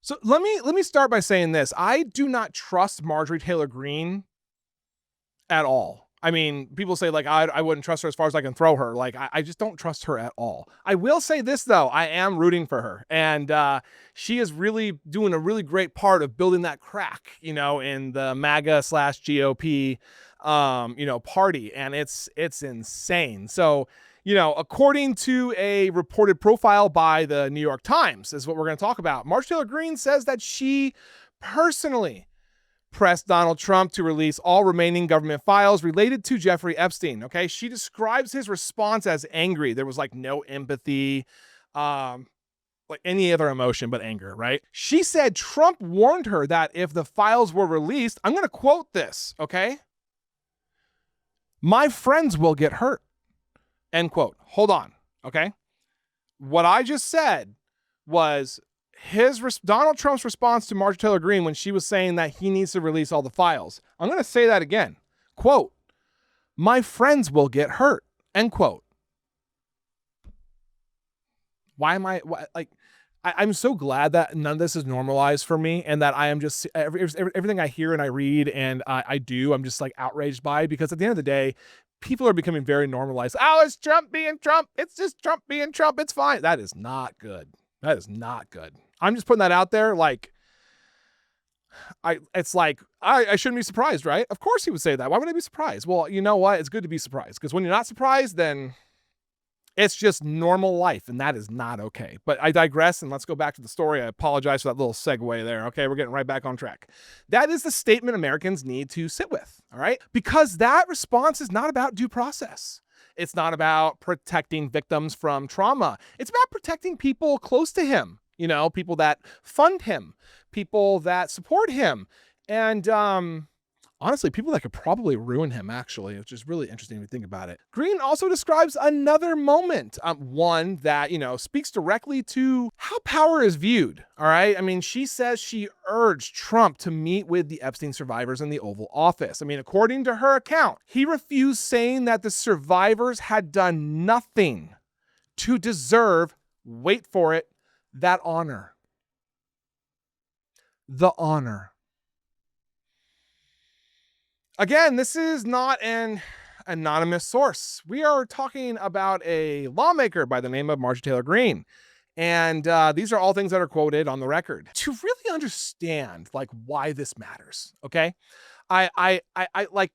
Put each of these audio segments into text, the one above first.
So let me start by saying this. I do not trust Marjorie Taylor Greene at all. I mean, people say like I wouldn't trust her as far as I can throw her. Like I just don't trust her at all. I will say this though, I am rooting for her, and she is really doing a really great part of building that crack, in the MAGA slash GOP, party, and it's insane. So, according to a reported profile by the New York Times, is what we're going to talk about. Marjorie Taylor Greene says that she personally pressed Donald Trump to release all remaining government files related to Jeffrey Epstein. Okay. She describes his response as angry. There was like no empathy, like any other emotion but anger, right? She said Trump warned her that if the files were released, I'm going to quote this, okay? My friends will get hurt, end quote. Hold on, okay? What I just said was Donald Trump's response to Marjorie Taylor Greene when she was saying that he needs to release all the files. I'm going to say that again. Quote, my friends will get hurt, end quote. I'm so glad that none of this is normalized for me, and that I am just everything I hear and I read and I do, I'm just like outraged by, because at the end of the day, people are becoming very normalized. Oh, it's Trump being Trump. It's just Trump being Trump. It's fine. That is not good. That is not good. I'm just putting that out there. Like, I shouldn't be surprised, right? Of course he would say that. Why would I be surprised? Well, you know what? It's good to be surprised, because when you're not surprised, then it's just normal life, and that is not okay. But I digress, and let's go back to the story. I apologize for that little segue there. Okay, we're getting right back on track. That is the statement Americans need to sit with, all right? Because that response is not about due process. It's not about protecting victims from trauma. It's about protecting people close to him, people that fund him, people that support him, and honestly, people that could probably ruin him, actually, which is really interesting if you think about it. Greene also describes another moment, one that, speaks directly to how power is viewed, all right? I mean, she says she urged Trump to meet with the Epstein survivors in the Oval Office. I mean, according to her account, he refused, saying that the survivors had done nothing to deserve, wait for it, that honor. The honor. Again, this is not an anonymous source. We are talking about a lawmaker by the name of Marjorie Taylor Greene. And these are all things that are quoted on the record. To really understand like why this matters, okay? I like,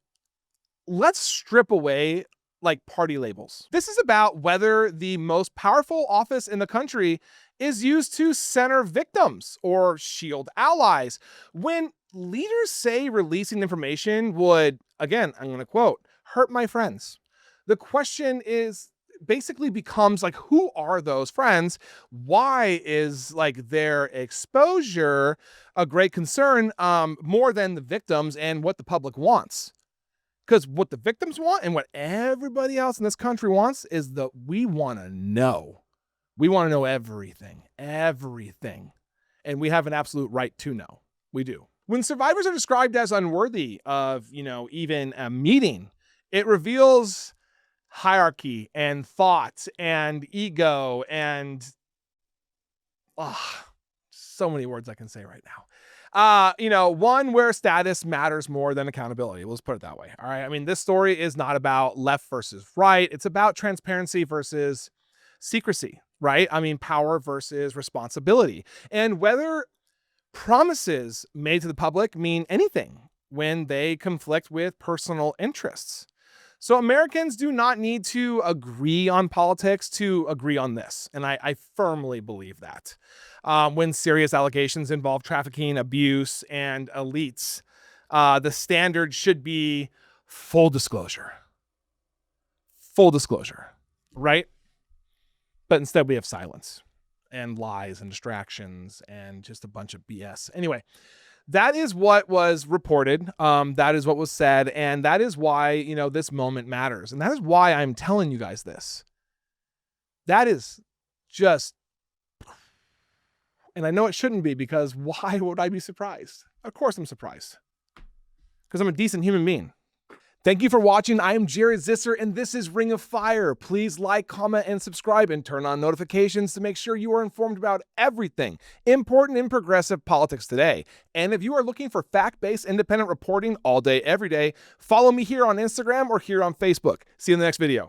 let's strip away like party labels. This is about whether the most powerful office in the country is used to center victims or shield allies. When leaders say releasing information would, again, I'm going to quote, hurt my friends, the question is basically becomes like, who are those friends? Why is like their exposure a great concern, more than the victims and what the public wants? Because what the victims want and what everybody else in this country wants is we want to know. We want to know everything. And we have an absolute right to know. We do. When survivors are described as unworthy of, even a meeting, it reveals hierarchy and thought and ego and so many words I can say right now. One where status matters more than accountability. Let's put it that way. All right. I mean, this story is not about left versus right. It's about transparency versus secrecy, right? I mean, power versus responsibility, and whether promises made to the public mean anything when they conflict with personal interests. So Americans do not need to agree on politics to agree on this. And I firmly believe that. When serious allegations involve trafficking, abuse, and elites, the standard should be full disclosure. Full disclosure, right? But instead we have silence and lies and distractions and just a bunch of BS. Anyway, that is what was reported. That is what was said. And that is why, this moment matters. And that is why I'm telling you guys this. That is just, and I know it shouldn't be, because why would I be surprised? Of course I'm surprised, because I'm a decent human being. Thank you for watching. I am Jared Zisser, and this is Ring of Fire. Please like, comment, and subscribe, and turn on notifications to make sure you are informed about everything important in progressive politics today. And if you are looking for fact-based independent reporting all day, every day, follow me here on Instagram or here on Facebook. See you in the next video.